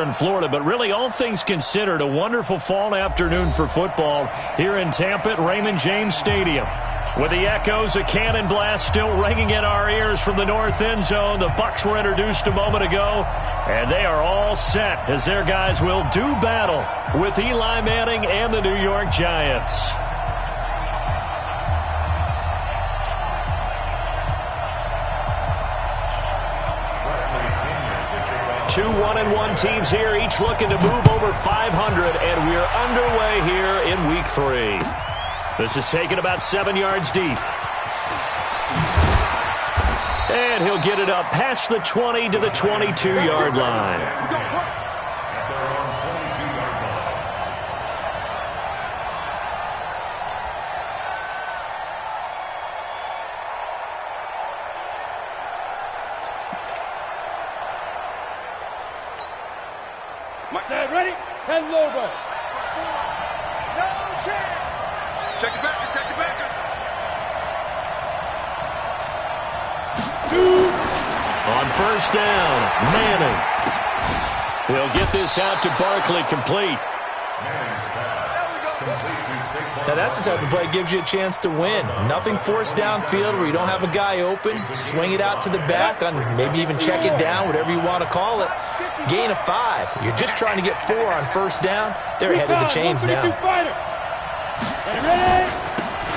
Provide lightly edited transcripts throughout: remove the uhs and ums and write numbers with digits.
in Florida, but really all things considered, a wonderful fall afternoon for football here in Tampa at Raymond James Stadium. With the echoes of cannon blast still ringing in our ears from the north end zone, the Bucs were introduced a moment ago, and they are all set as their guys will do battle with Eli Manning and the New York Giants. 2 1-1 teams here, each looking to move over 500, and we're underway here in Week 3. This is taken about 7 yards deep. And he'll get it up past the 20 to the 22-yard line. Ready? 10 over. No chance. Check it back. Check it back. On first down, Manning. He'll get this out to Barkley, complete. Now that's the type of play that gives you a chance to win. Nothing forced downfield where you don't have a guy open. Swing it out to the back, on maybe even check it down, whatever you want to call it. Gain of 5. You're just trying to get 4 on first down. They're ahead of the chains now.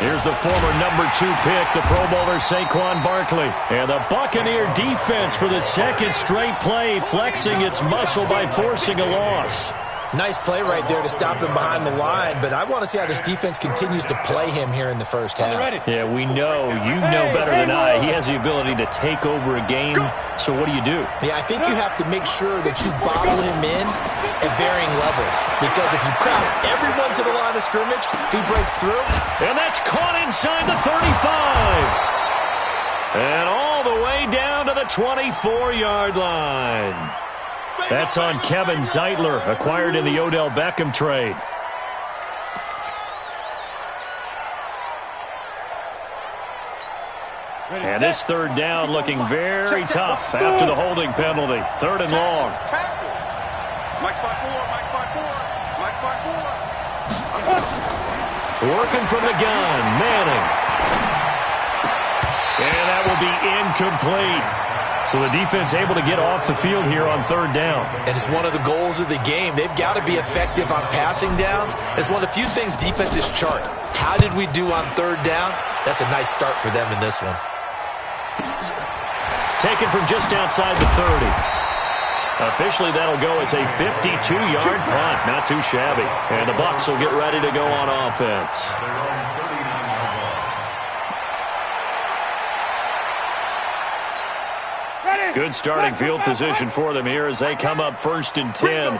Here's the former number 2 pick, the Pro Bowler Saquon Barkley. And the Buccaneer defense for the second straight play, flexing its muscle by forcing a loss. Nice play right there to stop him behind the line, but I want to see how this defense continues to play him here in the first half. Yeah, we know. You know better than I. He has the ability to take over a game, so what do you do? Yeah, I think you have to make sure that you bottle him in at varying levels, because if you crowd everyone to the line of scrimmage, if he breaks through. And that's caught inside the 35. And all the way down to the 24-yard line. That's on Kevin Zeitler, acquired in the Odell Beckham trade. And this third down looking very tough after the holding penalty. 3rd and long. Working from the gun, Manning. And that will be incomplete. So the defense able to get off the field here on 3rd down. And it's one of the goals of the game. They've got to be effective on passing downs. It's one of the few things defenses chart. How did we do on 3rd down? That's a nice start for them in this one. Taken from just outside the 30. Officially, that'll go as a 52-yard punt. Not too shabby. And the Bucs will get ready to go on offense. Good starting field position for them here as they come up 1st and 10.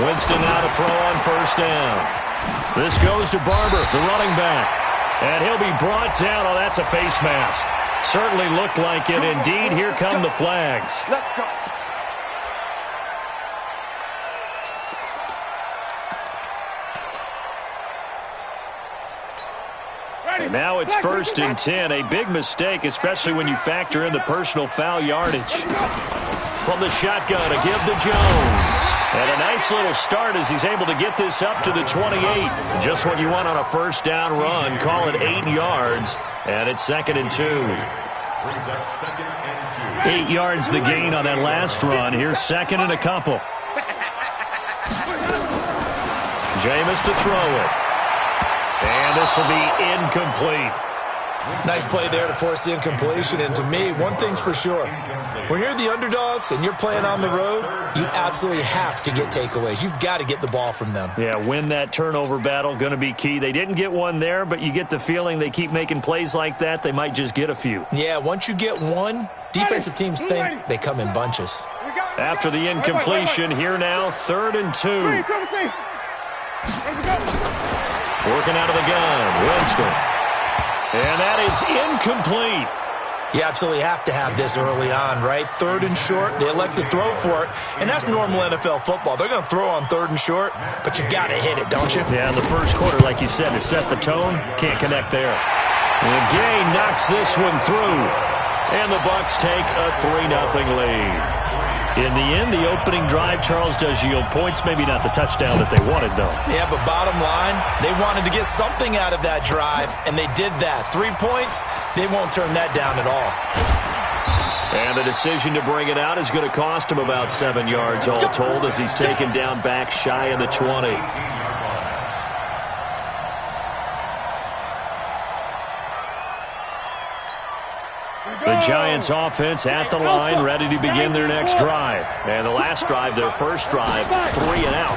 Winston now to throw on 1st down. This goes to Barber, the running back. And he'll be brought down. Oh, that's a face mask. Certainly looked like it. Indeed, here come the flags. Let's go. And now it's 1st and 10. A big mistake, especially when you factor in the personal foul yardage. From the shotgun, a give to Jones. And a nice little start as he's able to get this up to the 28. Just what you want on a first down run. Call it 8 yards. And it's 2nd and 2. 8 yards the gain on that last run. Here's 2nd and a couple. Jameis to throw it. And this will be incomplete. Nice play there to force the incompletion. And to me, one thing's for sure. When you're the underdogs and you're playing on the road, you absolutely have to get takeaways. You've got to get the ball from them. Yeah, win that turnover battle, going to be key. They didn't get one there, but you get the feeling they keep making plays like that, they might just get a few. Yeah, once you get one, defensive teams think they come in bunches. After the incompletion, here now, 3rd and 2. Working out of the gun, Winston. And that is incomplete. You absolutely have to have this early on, right? 3rd and short, they elect to throw for it, and that's normal NFL football. They're going to throw on 3rd and short, but you've got to hit it, don't you? Yeah, in the first quarter, like you said, to set the tone, can't connect there. And Gay knocks this one through, and the Bucs take a 3-0 lead. In the end, the opening drive, Charles, does yield points. Maybe not the touchdown that they wanted, though. Yeah, but bottom line, they wanted to get something out of that drive, and they did that. 3 points, they won't turn that down at all. And the decision to bring it out is going to cost him about 7 yards all told as he's taken down back shy of the 20. The Giants offense at the line, ready to begin their next drive. And the last drive, their first drive, 3 and out.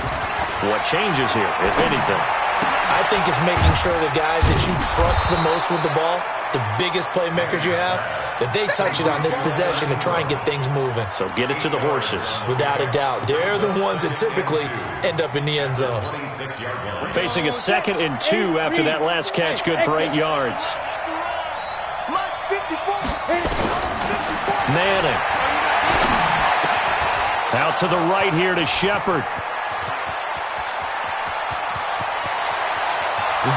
What changes here, if anything? I think it's making sure the guys that you trust the most with the ball, the biggest playmakers you have, that they touch it on this possession to try and get things moving. So get it to the horses. Without a doubt. They're the ones that typically end up in the end zone. Facing a 2nd and 2 after that last catch, good for 8 yards. Manning. Out to the right here to Shepard.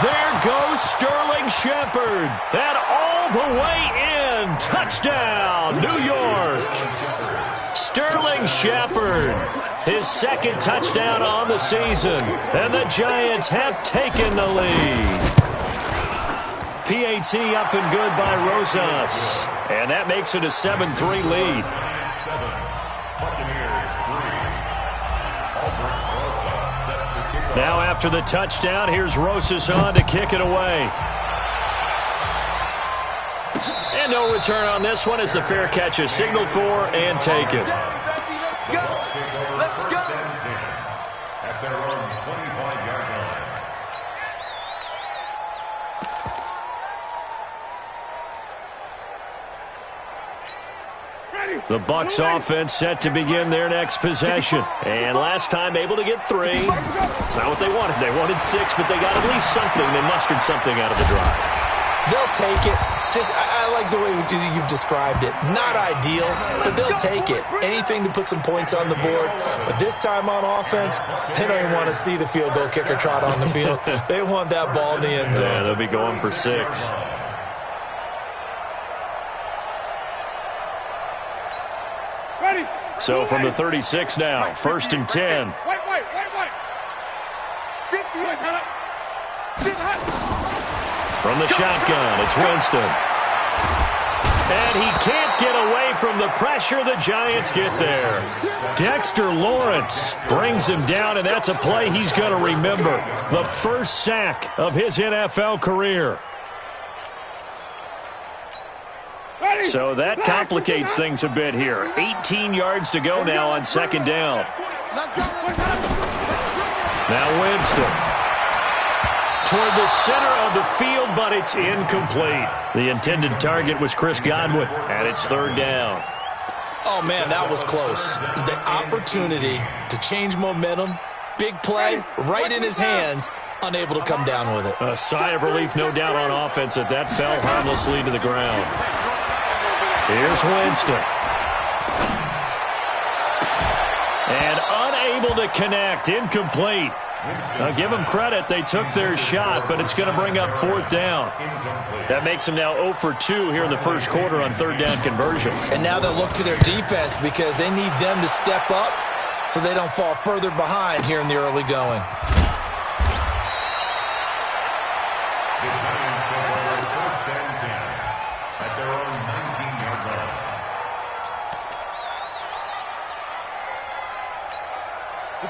There goes Sterling Shepard. And all the way in. Touchdown, New York. Sterling Shepard. His 2nd touchdown on the season. And the Giants have taken the lead. PAT up and good by Rosas. And that makes it a 7-3 lead. Now after the touchdown, here's Rosas on to kick it away. And no return on this one as the fair catch is signaled for and taken. The Bucs offense set to begin their next possession. And last time able to get 3. It's not what they wanted. They wanted 6, but they got at least something. They mustered something out of the drive. They'll take it. I like the way you've described it. Not ideal, but they'll take it. Anything to put some points on the board. But this time on offense, they don't even want to see the field goal kicker trot on the field. They want that ball in the end zone. Yeah, they'll be going for 6. So from the 36 now, 1st and 10. From the shotgun, it's Winston. And he can't get away from the pressure. The Giants get there. Dexter Lawrence brings him down, and that's a play he's going to remember. The first sack of his NFL career. So that complicates things a bit here. 18 yards to go now on 2nd down. Now Winston. Toward the center of the field, but it's incomplete. The intended target was Chris Godwin, and it's 3rd down. Oh, man, that was close. The opportunity to change momentum, big play, right in his hands, unable to come down with it. A sigh of relief, no doubt, on offense that that fell harmlessly to the ground. Here's Winston. And unable to connect. Incomplete. Now give them credit. They took their shot, but it's going to bring up 4th down. That makes them now 0 for 2 here in the first quarter on 3rd down conversions. And now they'll look to their defense because they need them to step up so they don't fall further behind here in the early going.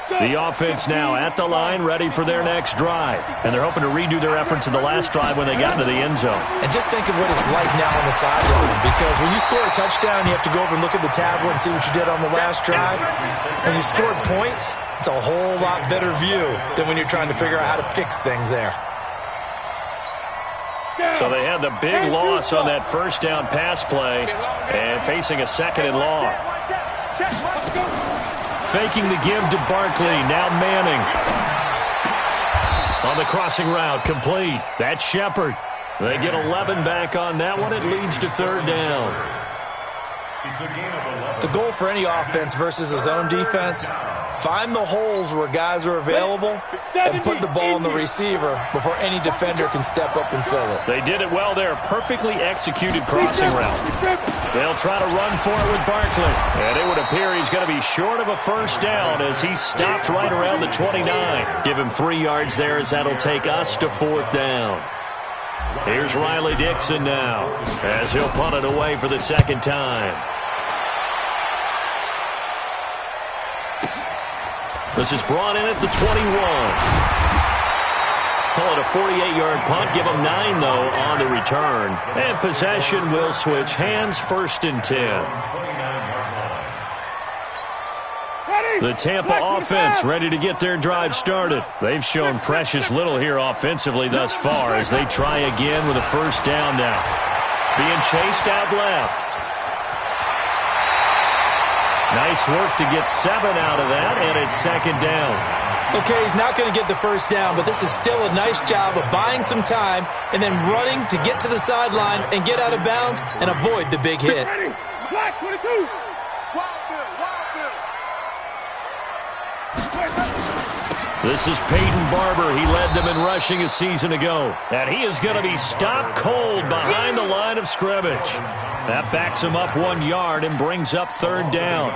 The offense now at the line, ready for their next drive. And they're hoping to redo their efforts in the last drive when they got into the end zone. And just think of what it's like now on the sideline, because when you score a touchdown, you have to go over and look at the tablet and see what you did on the last drive. When you scored points, it's a whole lot better view than when you're trying to figure out how to fix things there. So they had the big loss on that first down pass play and facing a 2nd and long. Faking the give to Barkley. Now Manning. On the crossing route, complete. That's Shepard. They get 11 back on that one. It leads to 3rd down. The goal for any offense versus a zone defense, find the holes where guys are available and put the ball in the receiver before any defender can step up and fill it. They did it well there. Perfectly executed crossing route. They'll try to run for it with Barkley. And it would appear he's going to be short of a first down as he stopped right around the 29. Give him 3 yards there as that'll take us to 4th down. Here's Riley Dixon now as he'll punt it away for the 2nd time. This is brought in at the 21. Call it a 48-yard punt. Give them 9, though, on the return. And possession will switch hands, 1st and 10. The Tampa offense ready to get their drive started. They've shown precious little here offensively thus far as they try again with a first down now. Being chased out left. Nice work to get 7 out of that, and it's 2nd down. Okay, he's not going to get the first down, but this is still a nice job of buying some time and then running to get to the sideline and get out of bounds and avoid the big hit. Black 22. This is Peyton Barber. He led them in rushing a season ago. And he is going to be stopped cold behind the line of scrimmage. That backs him up 1 yard and brings up 3rd down.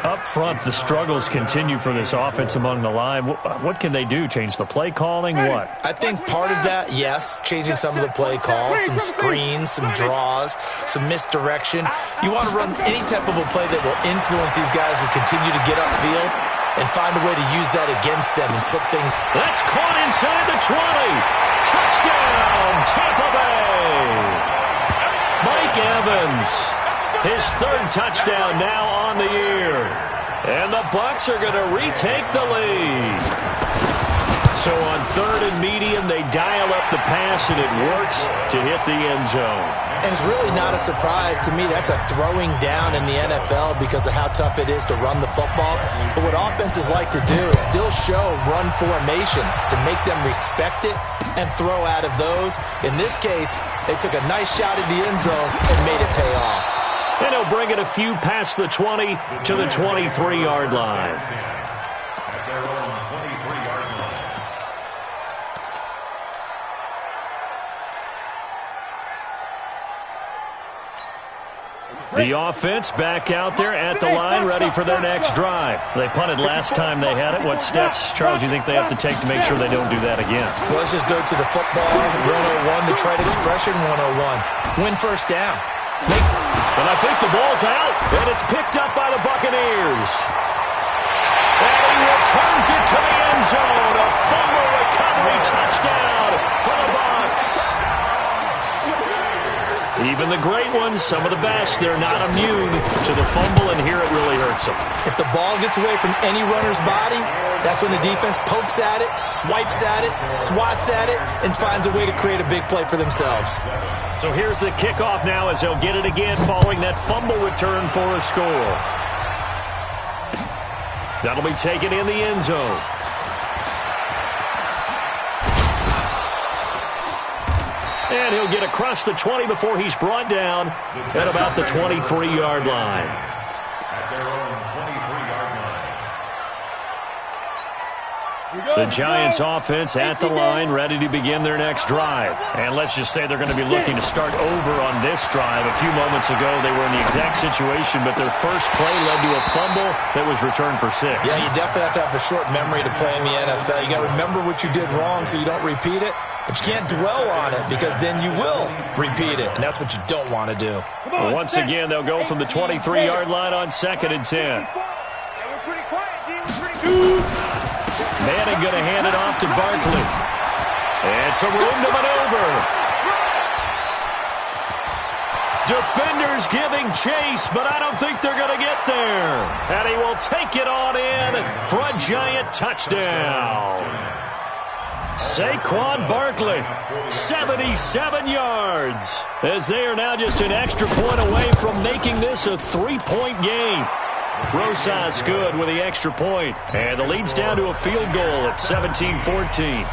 Up front, the struggles continue for this offense among the line. What can they do? Change the play calling? What? I think part of that, yes, changing some of the play calls, some screens, some draws, some misdirection. You want to run any type of a play that will influence these guys to continue to get upfield and find a way to use that against them and slip things. That's caught inside the 20. Touchdown, Tampa Bay. Mike Evans, his 3rd touchdown now on the year. And the Bucs are going to retake the lead. So on 3rd and medium, they dial up the pass, and it works to hit the end zone. And it's really not a surprise to me. That's a throwing down in the NFL because of how tough it is to run the football. But what offenses like to do is still show run formations to make them respect it and throw out of those. In this case, they took a nice shot at the end zone and made it pay off. And he'll bring it a few past the 20 to the 23-yard line. The offense back out there at the line, ready for their next drive. They punted last time they had it. What steps, Charles, you think they have to take to make sure they don't do that again? Well, let's just go to the football 101, the trade expression 101. Win first down. And I think the ball's out, and it's picked up by the Buccaneers. And he returns it to the end zone. A fumble recovery touchdown for the Bucs. Even the great ones, some of the best, they're not immune to the fumble, and here it really hurts them. If the ball gets away from any runner's body, that's when the defense pokes at it, swipes at it, swats at it, and finds a way to create a big play for themselves. So here's the kickoff now as they'll get it again following that fumble return for a score. That'll be taken in the end zone. And he'll get across the 20 before he's brought down at about the 23-yard line. The Giants offense at the line, ready to begin their next drive. And let's just say they're going to be looking to start over on this drive. A few moments ago, they were in the exact situation, but their first play led to a fumble that was returned for 6. Yeah, you definitely have to have a short memory to play in the NFL. You got to remember what you did wrong so you don't repeat it. But you can't dwell on it because then you will repeat it, and that's what you don't want to do. Once again, they'll go from the 23-yard line on 2nd and 10. Manning going to hand it off to Barkley. And some room to maneuver. Defenders giving chase, but I don't think they're going to get there. And he will take it on in for a Giant touchdown. Saquon Barkley, 77 yards, as they are now just an extra point away from making this a 3-point game. Rosas good with the extra point, and the lead's down to a field goal at 17-14.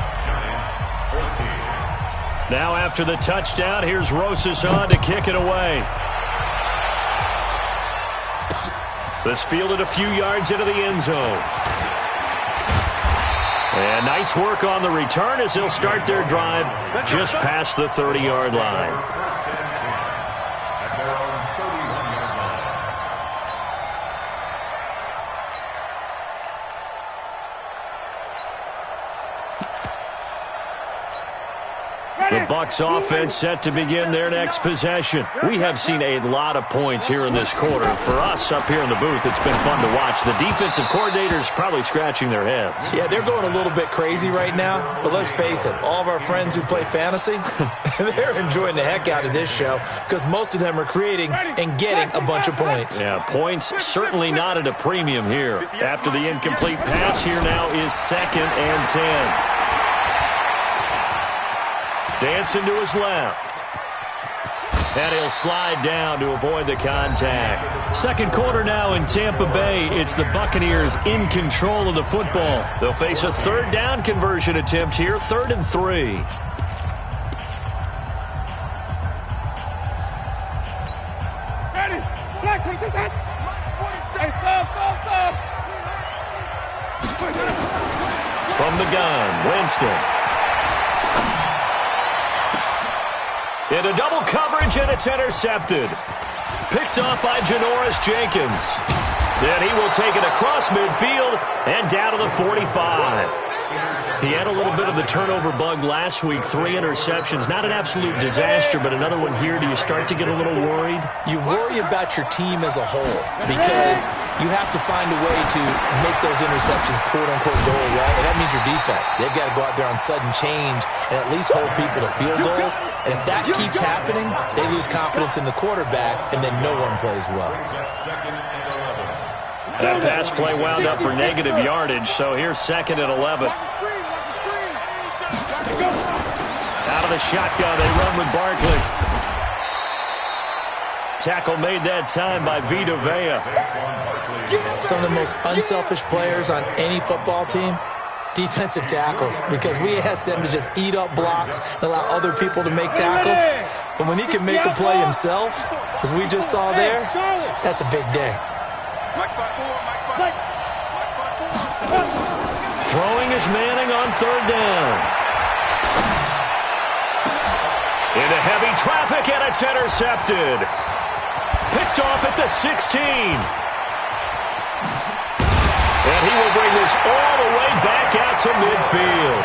Now after the touchdown, here's Rosas on to kick it away. This fielded a few yards into the end zone. And nice work on the return as they'll start their drive just past the 30-yard line. Bucs offense set to begin their next possession. We have seen a lot of points here in this quarter. For us up here in the booth, it's been fun to watch. The defensive coordinators probably scratching their heads. Yeah, they're going a little bit crazy right now. But let's face it, all of our friends who play fantasy, they're enjoying the heck out of this show because most of them are creating and getting a bunch of points. Yeah, points certainly not at a premium here. After the incomplete pass, here now is 2nd and 10. Dancing to his left. And he'll slide down to avoid the contact. Second quarter now in Tampa Bay. It's the Buccaneers in control of the football. They'll face a third down conversion attempt here, 3rd and 3. From the gun, Winston. Into double coverage, and it's intercepted. Picked off by Janoris Jenkins. Then he will take it across midfield and down to the 45. He had a little bit of the turnover bug last week, 3 interceptions. Not an absolute disaster, but another one here. Do you start to get a little worried? You worry about your team as a whole because you have to find a way to make those interceptions quote-unquote go away, and that means your defense. They've got to go out there on sudden change and at least hold people to field goals, and if that keeps happening, they lose confidence in the quarterback, and then no one plays well. That pass play wound up for negative yardage, so here's 2nd and 11. Out of the shotgun, they run with Barkley. Tackle made that time by Vita Vea. Some of the most unselfish players on any football team, defensive tackles, because we ask them to just eat up blocks and allow other people to make tackles. But when he can make a play himself, as we just saw there, that's a big day. Throwing is Manning on 3rd down. Into heavy traffic, and it's intercepted. Picked off at the 16. And he will bring this all the way back out to midfield.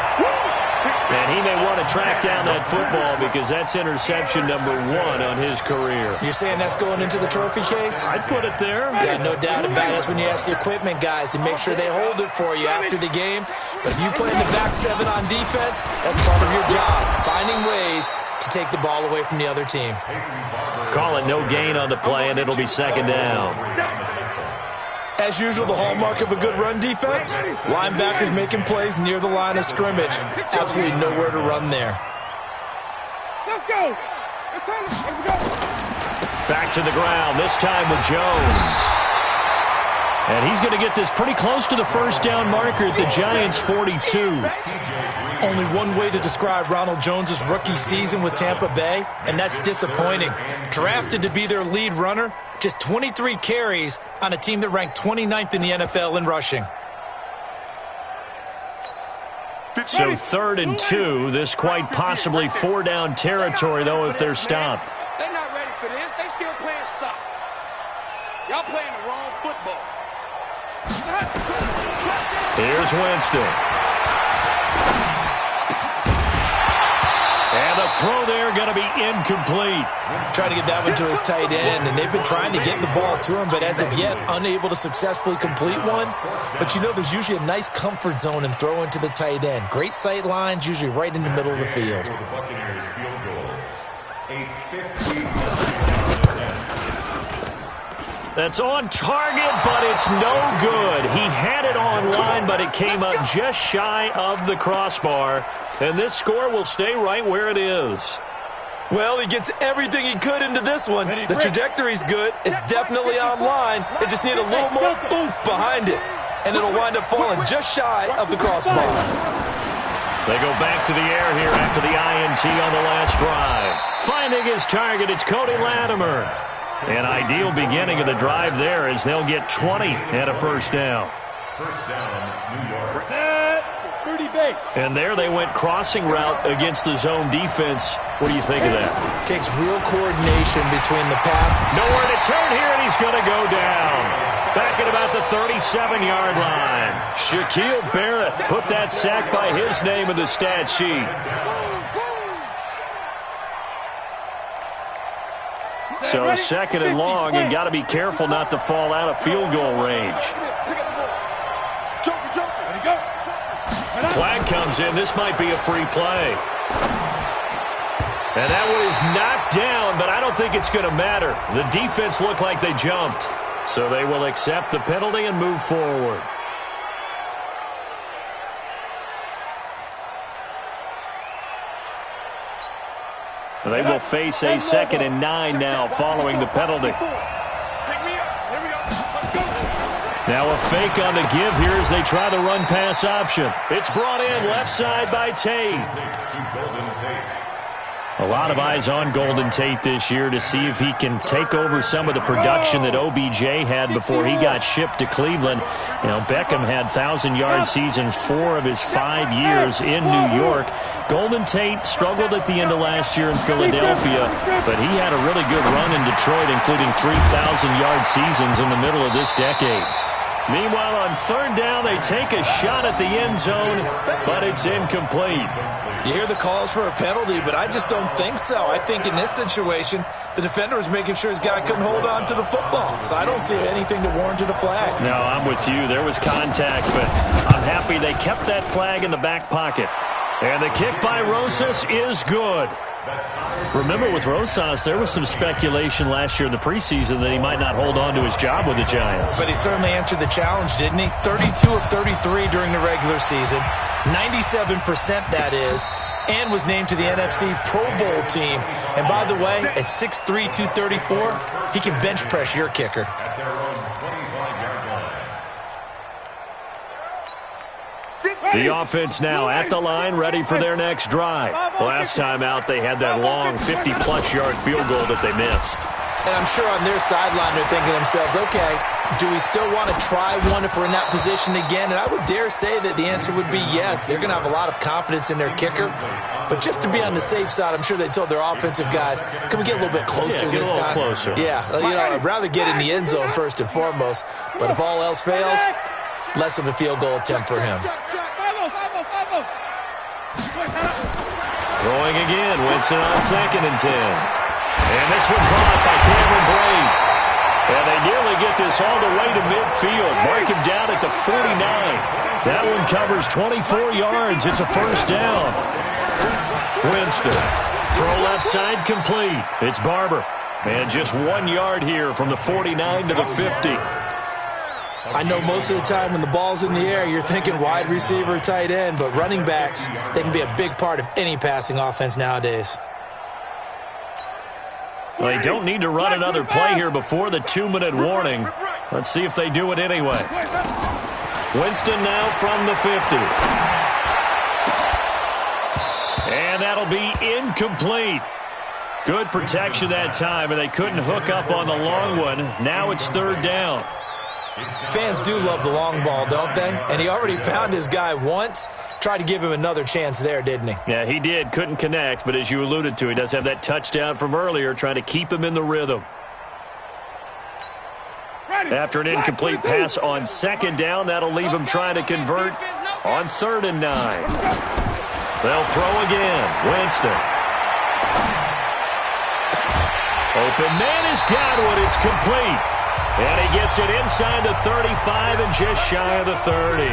And he may want to track down that football because that's interception number 1 on his career. You're saying that's going into the trophy case? I'd put it there. Yeah, no doubt about it. That's when you ask the equipment guys to make sure they hold it for you after the game. But if you play in the back 7 on defense, that's part of your job, finding ways to take the ball away from the other team. Call it no gain on the play, and it'll be 2nd down. As usual, the hallmark of a good run defense, linebackers making plays near the line of scrimmage. Absolutely nowhere to run there. Let's go. Back to the ground, this time with Jones. And he's going to get this pretty close to the first down marker at the Giants' 42. Only one way to describe Ronald Jones' rookie season with Tampa Bay, and that's disappointing. Drafted to be their lead runner, just 23 carries on a team that ranked 29th in the NFL in rushing. So 3rd and 2, this quite possibly 4-down territory, though, if they're stopped. They're not ready for this. They still playing soccer. Y'all playing the wrong football. Here's Winston. And the throw there going to be incomplete. Trying to get that one to his tight end, and they've been trying to get the ball to him, but as of yet, unable to successfully complete one. But you know, there's usually a nice comfort zone in throwing to the tight end. Great sight lines, usually right in the middle of the field. That's on target, but it's no good. He had it on line, but it came up just shy of the crossbar. And this score will stay right where it is. Well, he gets everything he could into this one. The trajectory's good. It's definitely on line. They just need a little more oomph behind it. And it'll wind up falling just shy of the crossbar. They go back to the air here after the INT on the last drive. Finding his target, it's Cody Latimer. An ideal beginning of the drive there as they'll get 20 and a first down. First down, New York. Set 30 base. And there they went crossing route against the zone defense. What do you think of that? Takes real coordination between the pass. Nowhere to turn here, and he's going to go down. Back at about the 37-yard line. Shaquille Barrett put that sack by his name in the stat sheet. So second and long, and got to be careful not to fall out of field goal range. Flag comes in. This might be a free play. And that one is knocked down, but I don't think it's going to matter. The defense looked like they jumped. So they will accept the penalty and move forward. They will face a 2nd and 9 now following the penalty. Now a fake on the give here as they try the run-pass option. It's brought in left side by Tate. A lot of eyes on Golden Tate this year to see if he can take over some of the production that OBJ had before he got shipped to Cleveland. You know, Beckham had 1,000-yard seasons 4 of his 5 years in New York. Golden Tate struggled at the end of last year in Philadelphia, but he had a really good run in Detroit, including 3,000-yard seasons in the middle of this decade. Meanwhile, on 3rd down, they take a shot at the end zone, but it's incomplete. You hear the calls for a penalty, but I just don't think so. I think in this situation, the defender was making sure his guy couldn't hold on to the football. So I don't see anything that warranted a flag. No, I'm with you. There was contact, but I'm happy they kept that flag in the back pocket. And the kick by Rosas is good. Remember, with Rosas, there was some speculation last year in the preseason that he might not hold on to his job with the Giants. But he certainly answered the challenge, didn't he? 32 of 33 during the regular season, 97% that is, and was named to the NFC Pro Bowl team. And by the way, at 6'3", 234, he can bench press your kicker. The offense now at the line, ready for their next drive. Last time out, they had that long 50-plus yard field goal that they missed. And I'm sure on their sideline they're thinking to themselves, okay, do we still want to try one if we're in that position again? And I would dare say that the answer would be yes. They're going to have a lot of confidence in their kicker. But just to be on the safe side, I'm sure they told their offensive guys, can we get a little bit closer this time? Closer. Yeah, you know, I'd rather get in the end zone first and foremost. But if all else fails, less of a field goal attempt for him. Throwing again, Winston on 2nd and 10. And this one caught by Cameron Brate. And they nearly get this all the way to midfield. Mark him down at the 49. That one covers 24 yards. It's a 1st down. Winston. Throw left side complete. It's Barber. And just 1 yard here from the 49 to the 50. I know most of the time when the ball's in the air, you're thinking wide receiver, tight end, but running backs, they can be a big part of any passing offense nowadays. Well, they don't need to run another play here before the 2-minute warning. Let's see if they do it anyway. Winston now from the 50. And that'll be incomplete. Good protection that time, and they couldn't hook up on the long one. Now it's 3rd down. Fans do love the long ball, don't they? And he already found his guy once. Tried to give him another chance there, didn't he? Yeah, he did. Couldn't connect, but as you alluded to, he does have that touchdown from earlier, trying to keep him in the rhythm. After an incomplete pass on 2nd down, that'll leave him trying to convert on 3rd and 9. They'll throw again. Winston. Open man has got one. It's complete. And he gets it inside the 35 and just shy of the 30.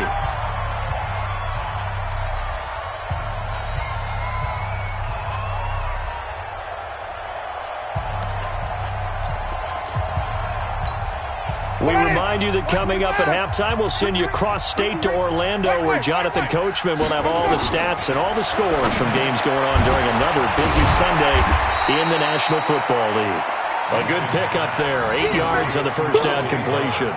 We remind you that coming up at halftime, we'll send you cross-state to Orlando, where Jonathan Coachman will have all the stats and all the scores from games going on during another busy Sunday in the National Football League. A good pickup there, 8 yards on the 1st down completion.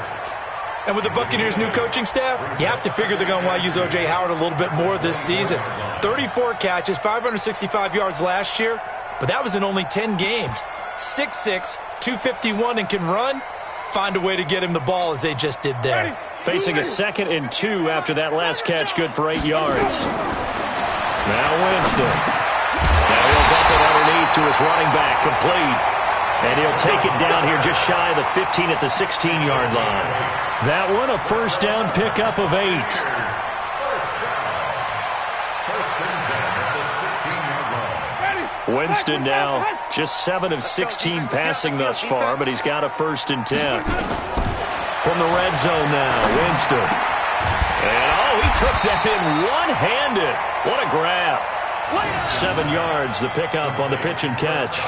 And with the Buccaneers' new coaching staff, you have to figure they're going to want to use O.J. Howard a little bit more this season. 34 catches, 565 yards last year, but that was in only 10 games. 6'6", 251, and can run. Find a way to get him the ball as they just did there. Facing a 2nd and 2 after that last catch, good for 8 yards. Now Winston. Now he'll dump it underneath to his running back, complete. And he'll take it down here just shy of the 15 at the 16-yard line. That one, a 1st down pickup of 8. Winston now just 7 of 16 passing thus far, but he's got a 1st and 10. From the red zone now, Winston. And, he took that in one-handed. What a grab. 7 yards, the pickup on the pitch and catch.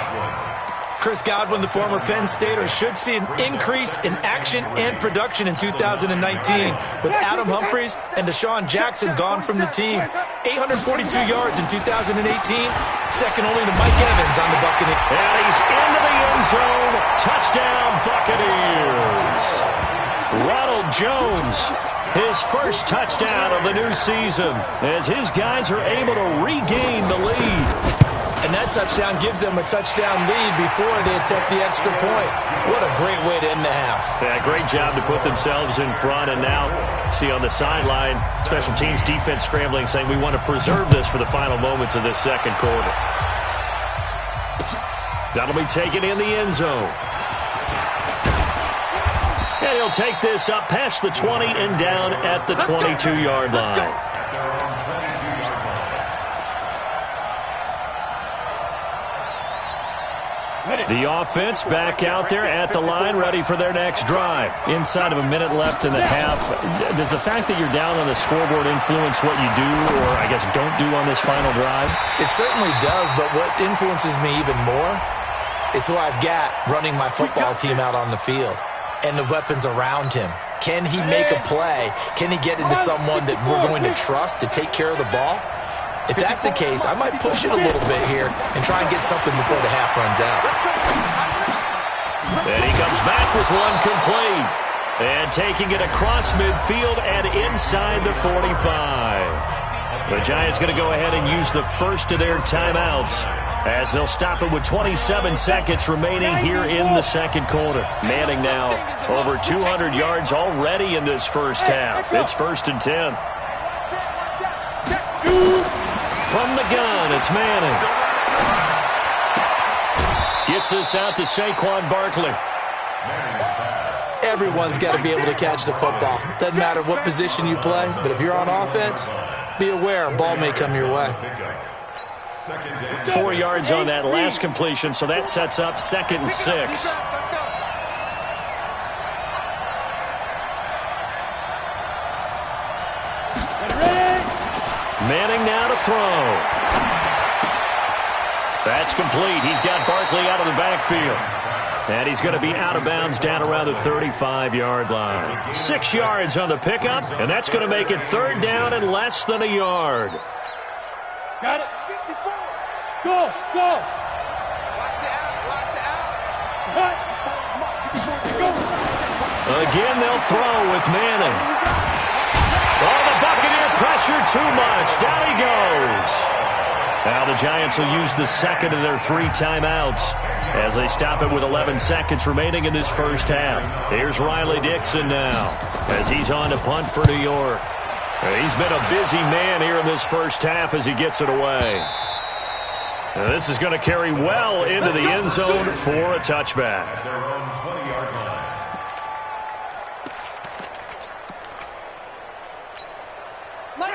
Chris Godwin, the former Penn Stater, should see an increase in action and production in 2019 with Adam Humphries and Deshaun Jackson gone from the team. 842 yards in 2018, second only to Mike Evans on the Buccaneers. And he's into the end zone. Touchdown, Buccaneers. Ronald Jones, his first touchdown of the new season as his guys are able to regain the lead. And that touchdown gives them a touchdown lead before they attempt the extra point. What a great way to end the half. Yeah, great job to put themselves in front. And now, see on the sideline, special teams defense scrambling, saying we want to preserve this for the final moments of this second quarter. That'll be taken in the end zone. And he'll take this up past the 20 and down at the 22-yard line. The offense back out there at the line, ready for their next drive. Inside of a minute left in the half, does the fact that you're down on the scoreboard influence what you do, or I guess don't do on this final drive? It certainly does, but what influences me even more is who I've got running my football team out on the field and the weapons around him. Can he make a play? Can he get into someone that we're going to trust to take care of the ball? If that's the case, I might push it a little bit here and try and get something before the half runs out. And he comes back with one complete. And taking it across midfield and inside the 45. The Giants going to go ahead and use the first of their timeouts as they'll stop it with 27 seconds remaining here in the second quarter. Manning now over 200 yards already in this first half. It's 1st and 10. From the gun, it's Manning. Gets this out to Saquon Barkley. Everyone's got to be able to catch the football. Doesn't matter what position you play, but if you're on offense, be aware a ball may come your way. 4 yards on that last completion, so that sets up 2nd and 6. Manning now to throw. That's complete. He's got Barkley out of the backfield. And he's going to be out of bounds down around the 35-yard line. 6 yards on the pickup, and that's going to make it 3rd down and less than a yard. Got it. 54. Go. Again, they'll throw with Manning. Oh, the Buccaneer pressure too much. Down he goes. Now the Giants will use the second of their 3 timeouts as they stop it with 11 seconds remaining in this first half. Here's Riley Dixon now as he's on to punt for New York. He's been a busy man here in this first half as he gets it away. Now this is going to carry well into the end zone for a touchback.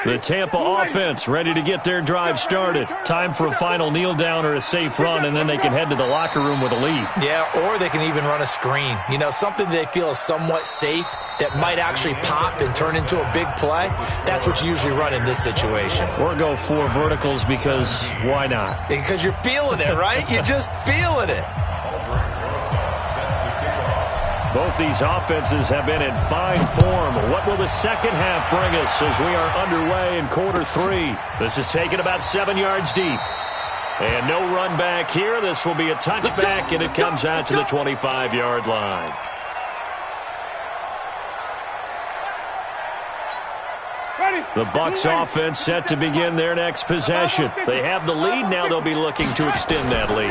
The Tampa offense ready to get their drive started. Time for a final kneel down or a safe run, and then they can head to the locker room with a lead. Yeah, or they can even run a screen. You know, something they feel is somewhat safe that might actually pop and turn into a big play. That's what you usually run in this situation. Or go 4 verticals because why not? Because you're feeling it, right? You're just feeling it. Both these offenses have been in fine form. What will the second half bring us as we are underway in quarter 3? This is taken about 7 yards deep. And no run back here. This will be a touchback, and it comes out to the 25-yard line. The Bucs offense set to begin their next possession. They have the lead. Now they'll be looking to extend that lead.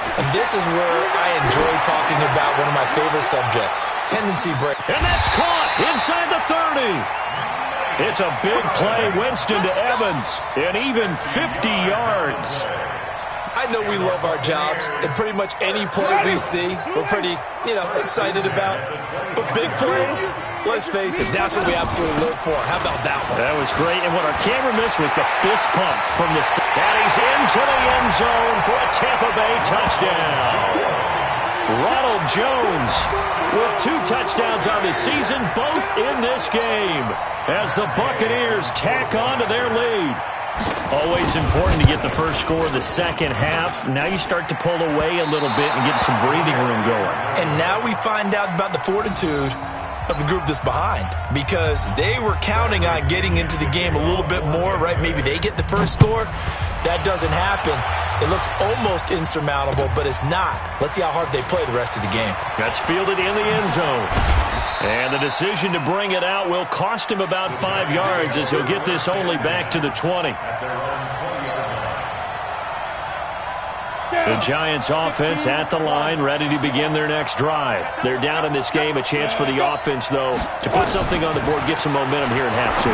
And this is where I enjoy talking about one of my favorite subjects, tendency break. And that's caught inside the 30. It's a big play, Winston to Evans, and even 50 yards. I know we love our jobs, and pretty much any play we see, we're pretty, excited about. But big plays, Let's face it, that's what we absolutely live for. How about that one? That was great, and what our camera missed was the fist pump from the side. And he's into the end zone for a Tampa Bay touchdown. Ronald Jones with 2 touchdowns on the season, both in this game, as the Buccaneers tack on to their lead. Always important to get the first score of the second half. Now you start to pull away a little bit and get some breathing room going. And now we find out about the fortitude of the group that's behind, because they were counting on getting into the game a little bit more, right? Maybe they get the first score. That doesn't happen. It looks almost insurmountable, but it's not. Let's see how hard they play the rest of the game. That's fielded in the end zone. And the decision to bring it out will cost him about 5 yards, as he'll get this only back to the 20. The Giants offense at the line, ready to begin their next drive. They're down in this game. A chance for the offense, though, to put something on the board, get some momentum here in half 2.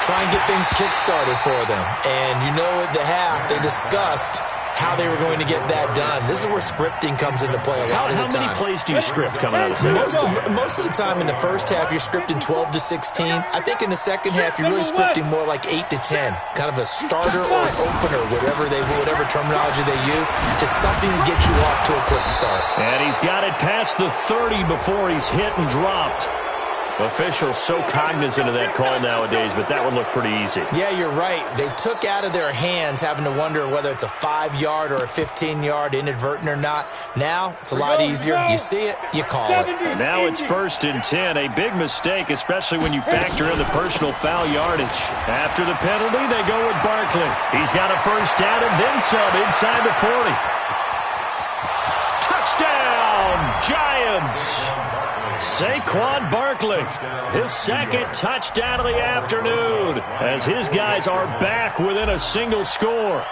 Try and get things kick-started for them. And you know at the half, they discussed how they were going to get that done. This is where scripting comes into play a lot of the time. How many plays do you script coming out of the Most of the time in the first half, you're scripting 12 to 16. I think in the second half, you're really scripting more like 8 to 10. Kind of a starter or an opener, whatever terminology they use. Just something to get you off to a quick start. And he's got it past the 30 before he's hit and dropped. Officials so cognizant of that call nowadays, but that would look pretty easy. Yeah, you're right. They took out of their hands having to wonder whether it's a 5-yard or a 15-yard, inadvertent or not. Now, it's a lot easier. You see it, you call it. And now it's 1st and 10. A big mistake, especially when you factor in the personal foul yardage. After the penalty, they go with Barkley. He's got a first down and then some inside the 40. Touchdown, Giants! Saquon Barkley, his second touchdown of the afternoon, as his guys are back within a single score.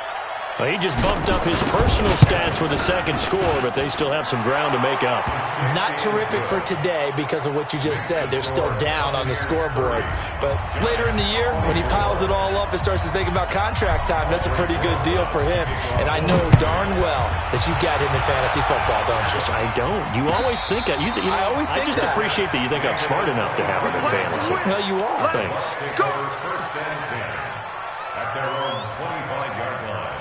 Well, he just bumped up his personal stats with a second score, but they still have some ground to make up. Not terrific for today because of what you just said. They're still down on the scoreboard. But later in the year, when he piles it all up and starts to think about contract time, that's a pretty good deal for him. And I know darn well that you've got him in fantasy football, don't you? I don't. You always think that. I just appreciate that you think I'm smart enough to have him in fantasy. Well, you are. Thanks. First and 10 at their own 25-yard line.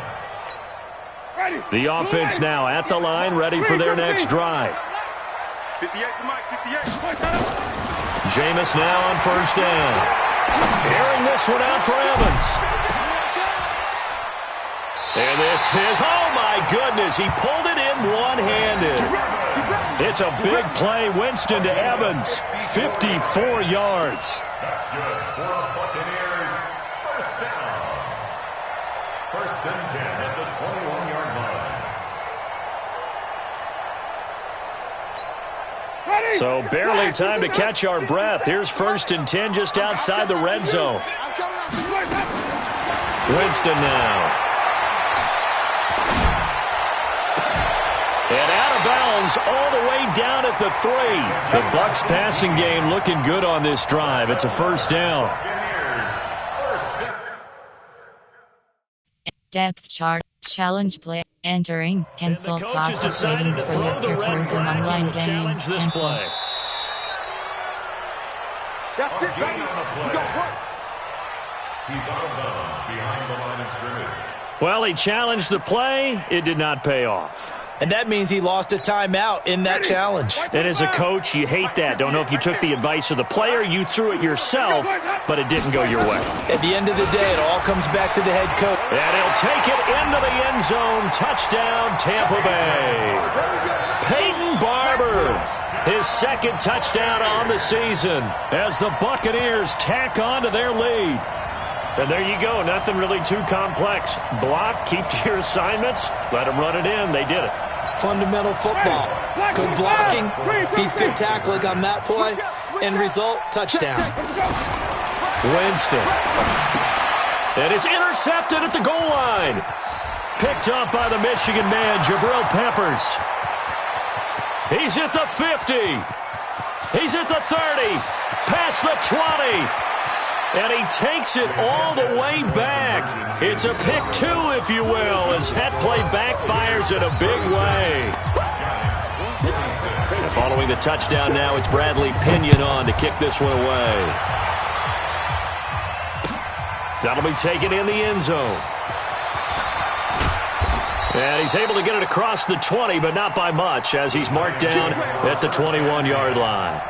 The offense now at the line, ready for their next drive. 58 for Mike, 58. Jameis now on first down. Airing this one out for Evans. And this is, oh my goodness, he pulled it in one-handed. It's a big play, Winston to Evans, 54 yards. That's good for Buccaneers. First down. First and 10 at the 21-yard line. So barely time to catch our breath. Here's 1st and 10 just outside the red zone. Winston now. And out of bounds all the way down at the 3. The Bucs passing game looking good on this drive. It's a first down. Depth chart, challenge play, entering, cancel, participating for your tourism online game, cancel. That's it, baby. You got work. He's out of bounds behind the line of scrimmage. Well, he challenged the play. It did not pay off. And that means he lost a timeout in that challenge. And as a coach, you hate that. Don't know if you took the advice of the player, you threw it yourself, but it didn't go your way. At the end of the day, it all comes back to the head coach. And he'll take it into the end zone. Touchdown, Tampa Bay. Peyton Barber, his second touchdown on the season as the Buccaneers tack on to their lead. And there you go. Nothing really too complex. Block, keep to your assignments, let them run it in. They did it. Fundamental football. Good blocking, beats good tackling on that play. End result, touchdown. Winston. And it's intercepted at the goal line. Picked up by the Michigan man, Jabril Peppers. He's at the 50. He's at the 30. Past the 20. And he takes it all the way back. It's a pick 2, if you will, as that play backfires in a big way. Following the touchdown now, it's Bradley Pinion on to kick this one away. That'll be taken in the end zone. And he's able to get it across the 20, but not by much, as he's marked down at the 21-yard line.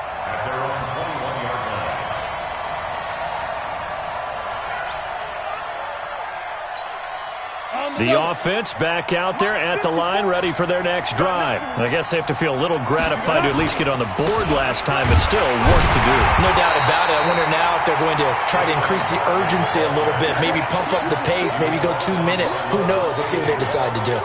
The offense back out there at the line, ready for their next drive. I guess they have to feel a little gratified to at least get on the board last time, but still work to do. No doubt about it. I wonder now if they're going to try to increase the urgency a little bit, maybe pump up the pace, maybe go 2 minute. Who knows? Let's see what they decide to do.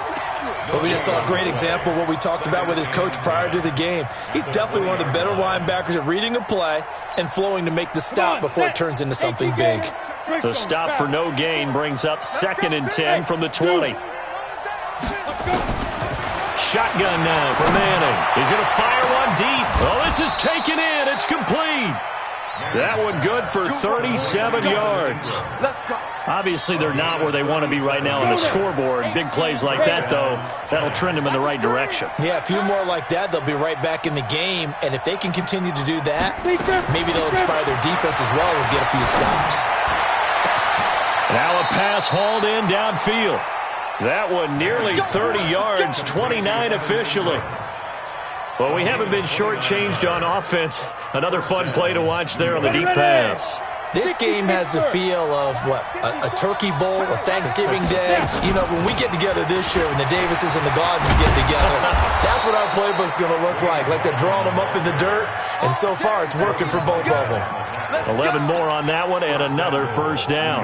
But we just saw a great example of what we talked about with his coach prior to the game. He's definitely one of the better linebackers at reading a play and flowing to make the stop before it turns into something big. The stop for no gain brings up 2nd and 10 from the 20. Shotgun now for Manning. He's going to fire one deep. Oh, this is taken in. It's complete. That one good for 37 yards. Obviously, they're not where they want to be right now on the scoreboard. Big plays like that, though, that'll trend them in the right direction. Yeah, a few more like that, they'll be right back in the game. And if they can continue to do that, maybe they'll inspire their defense as well and get a few stops. Now a pass hauled in downfield. That one nearly 30 yards, 29 officially. Well, we haven't been shortchanged on offense. Another fun play to watch there on the deep pass. This game has the feel of, a turkey bowl, a Thanksgiving day. You know, when we get together this year, when the Davises and the Gardens get together, that's what our playbook's going to look like they're drawing them up in the dirt, and so far it's working for both of them. 11 more on that one, and another first down.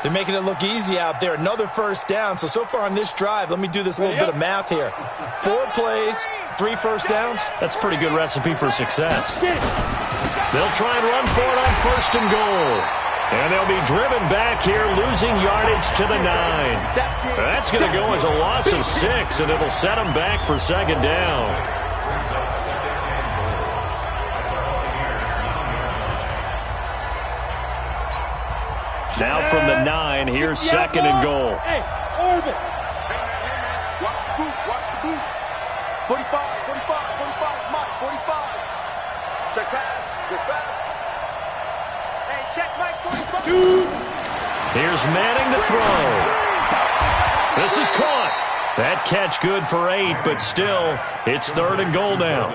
They're making it look easy out there. Another first down. So far on this drive, let me do this little bit of math here. 4 plays, 3 first downs. That's a pretty good recipe for success. They'll try and run for it on 1st and goal. And they'll be driven back here, losing yardage to the 9. That's going to go as a loss of 6, and it'll set them back for 2nd down. Now from the 9, here's 2nd and goal. Hey, Orbit. Watch the boot, watch the boot. 45, 45, 45, Mike, 45. Check pass, check pass. Hey, check Mike, 45. Here's Manning to throw. This is caught. That catch good for 8, but still, it's 3rd and goal now.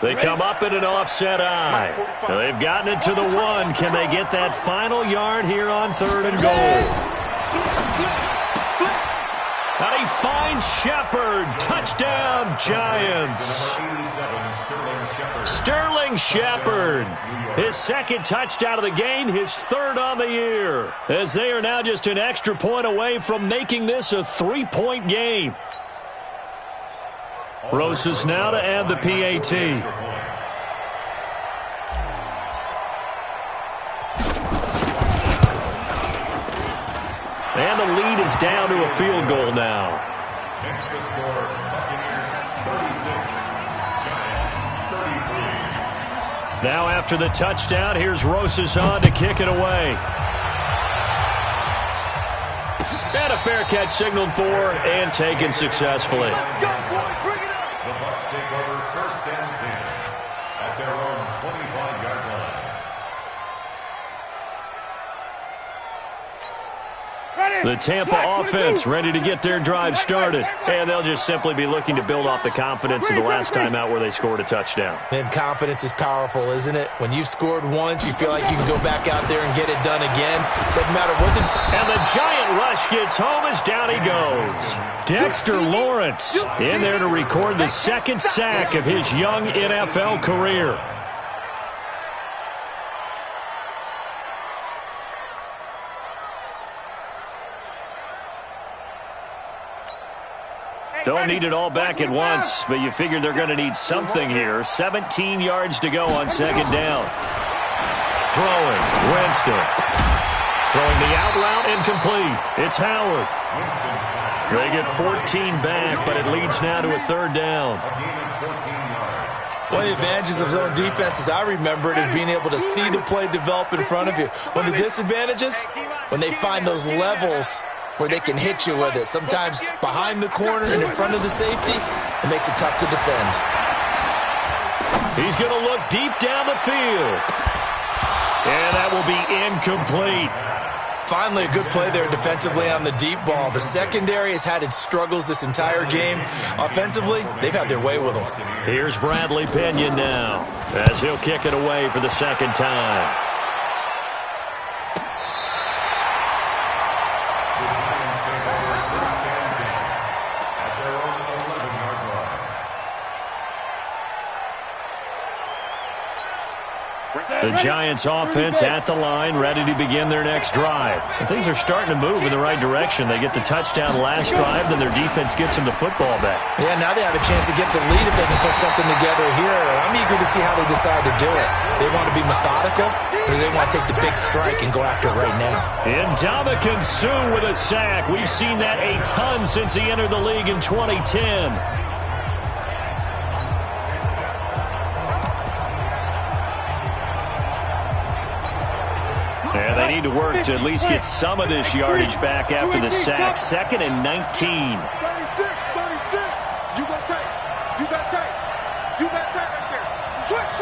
They come up in an offset eye. Now they've gotten it to the 1. Can they get that final yard here on 3rd and goal? Now he finds Shepard. Touchdown, Giants. Sterling Shepard. His 2nd touchdown of the game, his 3rd on the year. As they are now just an extra point away from making this a 3-point game. Rosas now to add the PAT. And the lead is down to a field goal now. Next to score, Buccaneers 36, Giants 33. Now after the touchdown, here's Rosas on to kick it away. And a fair catch signaled for and taken successfully. The Bucs take over 1st and 10 at their own 25-yard line. The Tampa offense ready to get their drive started. And they'll just simply be looking to build off the confidence of the last time out where they scored a touchdown. And confidence is powerful, isn't it? When you've scored once, you feel like you can go back out there and get it done again. Doesn't matter what the... And the giant rush gets home as down he goes. Dexter Lawrence in there to record the 2nd sack of his young NFL career. Don't need it all back at once, but you figure they're going to need something here. 17 yards to go on 2nd down. Throwing, Winston. Throwing the out route incomplete. It's Howard. They get 14 back, but it leads now to a third down. One of the advantages of zone defense, as I remember it, is being able to see the play develop in front of you. One of the disadvantages, when they find those levels where they can hit you with it. Sometimes behind the corner and in front of the safety, it makes it tough to defend. He's going to look deep down the field. And that will be incomplete. Finally, a good play there defensively on the deep ball. The secondary has had its struggles this entire game. Offensively, they've had their way with them. Here's Bradley Pinion now, as he'll kick it away for the second time. The Giants offense at the line, ready to begin their next drive. And things are starting to move in the right direction. They get the touchdown last drive, then their defense gets them the football back. Yeah, now they have a chance to get the lead if they can put something together here. I'm eager to see how they decide to do it. They want to be methodical, or they want to take the big strike and go after it right now. Ndamukong Suh with a sack. We've seen that a ton since he entered the league in 2010. And they need to work to at least get some of this yardage back after the sack. 2nd and 19. 36. You got tight. You got tight. You got tight right there. Switch.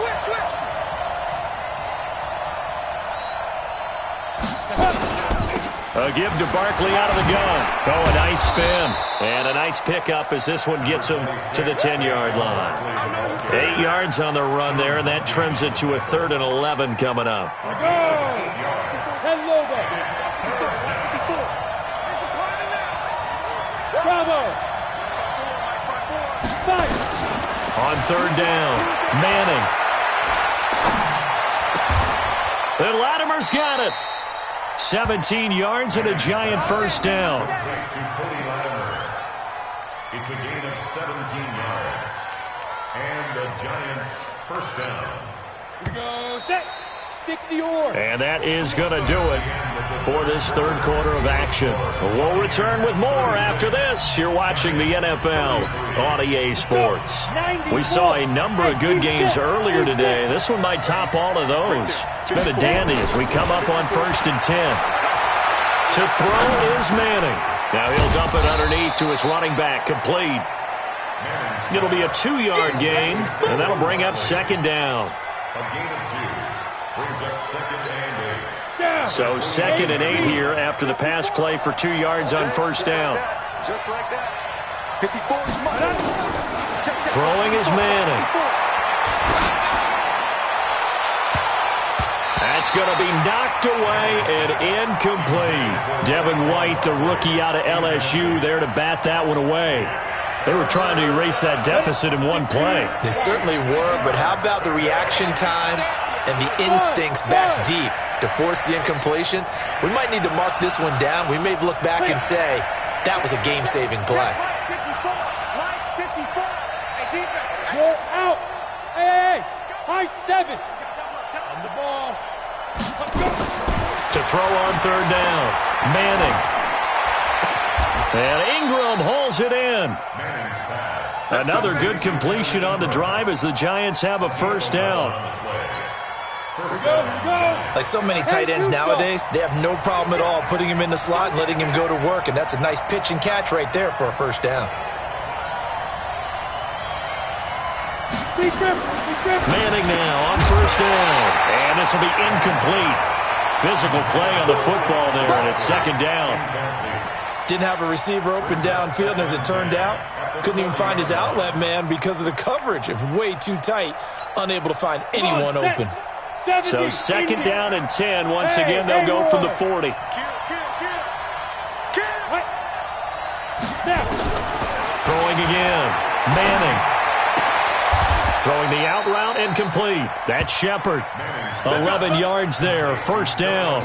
A give to Barkley out of the gun. Oh, a nice spin. And a nice pickup as this one gets him to the 10-yard line. 8 yards on the run there, and that trims it to a 3rd and 11 coming up. On 3rd down, Manning. And Latimer's got it. 17 yards and a Giant first down. It's a gain of 17 yards. And the Giants first down. Here we go. Set. 60 yards. And that is going to do it for this third quarter of action. We'll return with more after this. You're watching the NFL on EA Sports. We saw a number of good games earlier today. This one might top all of those. It's been a dandy as we come up on 1st and 10. To throw is Manning. Now he'll dump it underneath to his running back, complete. It'll be a 2-yard gain, and that'll bring up 2nd down. A gain of 2 brings up 2nd and 8. So 2nd and 8 here after the pass play for 2 yards on first down. Just like that. 54 is mine. Throwing is Manning. That's going to be knocked away and incomplete. Devin White, the rookie out of LSU, there to bat that one away. They were trying to erase that deficit in one play. They certainly were, but how about the reaction time and the instincts back deep to force the incompletion? We might need to mark this one down. We may look back and say, that was a game-saving play. Roll out. Hey. High 7. On the ball. To throw on 3rd down, Manning. And Ingram hauls it in. Another good completion on the drive as the Giants have a first down. Like so many tight ends nowadays, they have no problem at all putting him in the slot and letting him go to work, and that's a nice pitch and catch right there for a first down. Manning now on first down, and this will be incomplete. Physical play on the football there, and it's 2nd down. Didn't have a receiver open downfield, and as it turned out, couldn't even find his outlet man because of the coverage. It was way too tight, unable to find anyone open. So 2nd down and 10. Once again, they'll go from the 40. Throwing again. Manning. Throwing the out route and complete. That's Shepard. 11 yards there. First down.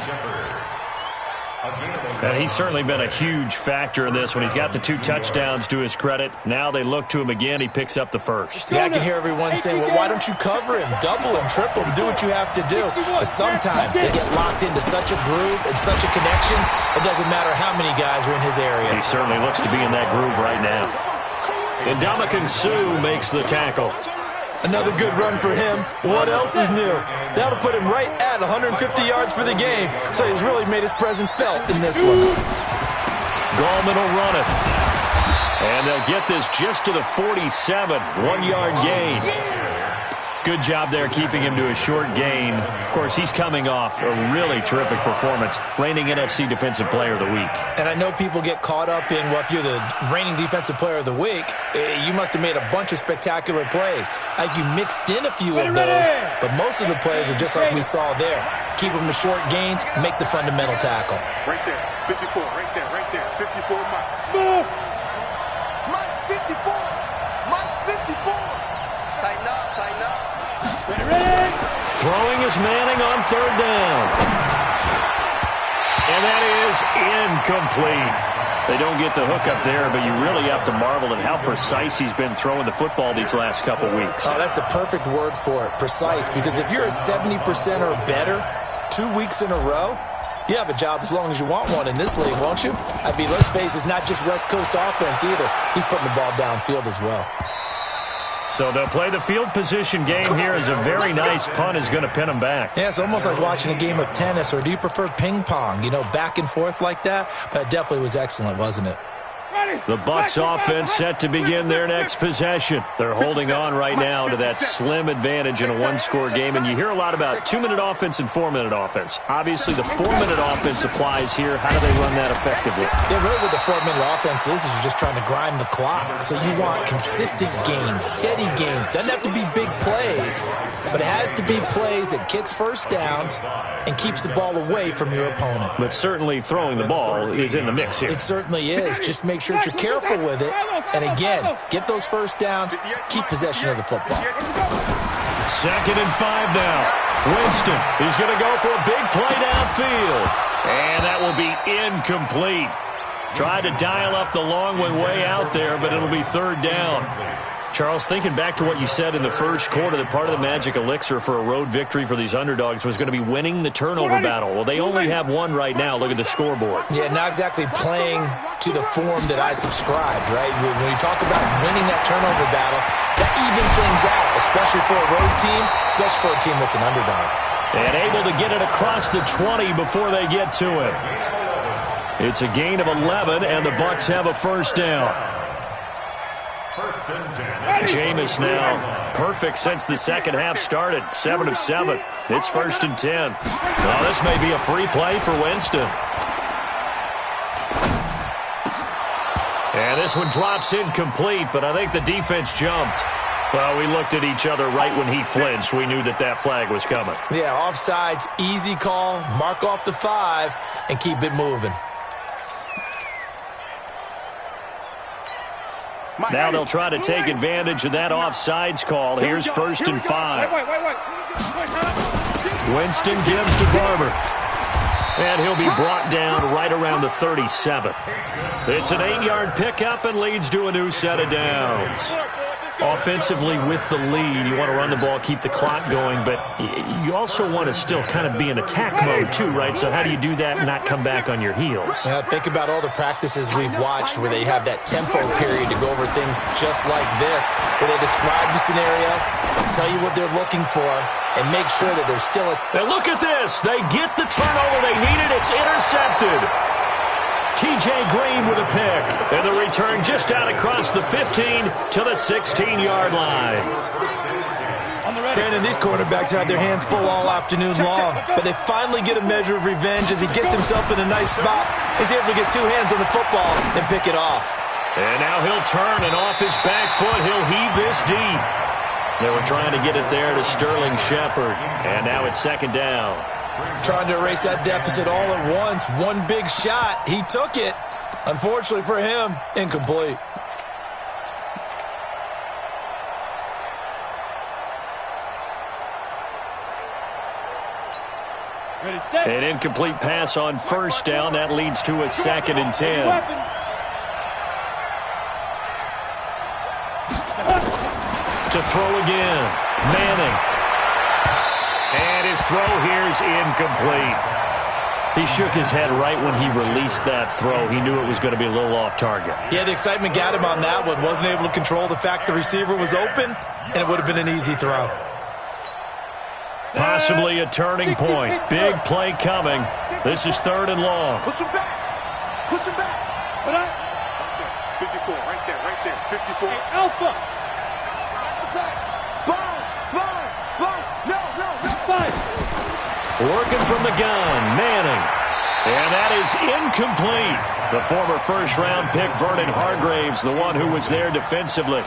And he's certainly been a huge factor in this when he's got the 2 touchdowns to his credit. Now they look to him again. He picks up the first. Yeah, I can hear everyone saying, well, why don't you cover him, double him, triple him, do what you have to do. But sometimes they get locked into such a groove and such a connection, it doesn't matter how many guys are in his area. He certainly looks to be in that groove right now. And Ndamukong Suh makes the tackle. Another good run for him. What else is new? That'll put him right at 150 yards for the game, so he's really made his presence felt in this one. Gallman will run it. And they'll get this just to the 47, 1-yard gain. Good job there keeping him to a short gain. Of course, he's coming off a really terrific performance, reigning NFC Defensive Player of the Week. And I know people get caught up in, well, if you're the reigning Defensive Player of the Week, you must have made a bunch of spectacular plays. Like you mixed in a few of those, but most of the plays are just like we saw there. Keep them to short gains, make the fundamental tackle. Right there, 54, right there, 54 miles. Move! Mike's 54! Mike's 54! Tighten up, tighten up. Throwing is Manning on 3rd down. And that is incomplete. They don't get the hook up there, but you really have to marvel at how precise he's been throwing the football these last couple weeks. Oh, that's the perfect word for it, precise, because if you're at 70% or better 2 weeks in a row, you have a job as long as you want one in this league, won't you? I mean, let's face it, it's not just West Coast offense either. He's putting the ball downfield as well. So they'll play the field position game here as a very nice punt is going to pin them back. Yeah, it's almost like watching a game of tennis, or do you prefer ping pong? You know, back and forth like that? But it definitely was excellent, wasn't it? The Bucs offense set to begin their next possession. They're holding on right now to that slim advantage in a 1-score game. And you hear a lot about 2-minute offense and 4-minute offense. Obviously, the 4-minute offense applies here. How do they run that effectively? Yeah, really what the 4-minute offense is you're just trying to grind the clock. So you want consistent gains, steady gains. Doesn't have to be big plays, but it has to be plays that gets first downs and keeps the ball away from your opponent. But certainly throwing the ball is in the mix here. It certainly is. Just make sure that you're careful with it. And again, get those first downs, keep possession of the football. 2nd and 5 now. Winston is going to go for a big play downfield. And that will be incomplete. Tried to dial up the long one way out there, but it'll be 3rd down. Charles, thinking back to what you said in the first quarter, that part of the magic elixir for a road victory for these underdogs was going to be winning the turnover battle. Well, they only have one right now. Look at the scoreboard. Yeah, not exactly playing to the form that I subscribed, right? When you talk about winning that turnover battle, that evens things out, especially for a road team, especially for a team that's an underdog. And able to get it across the 20 before they get to it. It's a gain of 11, and the Bucs have a first down. Jameis now perfect since the second half started. 7 of 7. It's 1st and 10. Well, this may be a free play for Winston. And this one drops incomplete, but I think the defense jumped. Well, we looked at each other right when he flinched. We knew that flag was coming. Yeah, offsides, easy call, mark off the 5, and keep it moving. Now they'll try to take advantage of that offsides call. Here's 1st and 5. Winston gives to Barber. And he'll be brought down right around the 37. It's an 8-yard pickup and leads to a new set of downs. Offensively with the lead, you want to run the ball, keep the clock going, but you also want to still kind of be in attack mode too, right? So how do you do that and not come back on your heels? Yeah, think about all the practices we've watched where they have that tempo period to go over things just like this, where they describe the scenario, tell you what they're looking for, and make sure that there's still a... And look at this. They get the turnover they needed. It's intercepted. T.J. Green with a pick. And the return just out across the 15 to the 16-yard line. Brandon, these quarterbacks had their hands full all afternoon long, but they finally get a measure of revenge as he gets himself in a nice spot. He's able to get 2 hands on the football and pick it off. And now he'll turn, and off his back foot, he'll heave this deep. They were trying to get it there to Sterling Shepard, and now it's 2nd down. Trying to erase that deficit all at once. One big shot. He took it. Unfortunately for him, incomplete. An incomplete pass on first down. That leads to a 2nd and 10. To throw again. Manning. And his throw here is incomplete. He shook his head right when he released that throw. He knew it was going to be a little off target. Yeah, the excitement got him on that one. Wasn't able to control the fact the receiver was open, and it would have been an easy throw. Possibly a turning point. Big play coming. This is 3rd and long. Push him back. Push him back. 54, right there, right there. 54. Hey, Alpha. Sponge. No. Working from the gun, Manning. And that is incomplete. The former first-round pick, Vernon Hargraves, the one who was there defensively.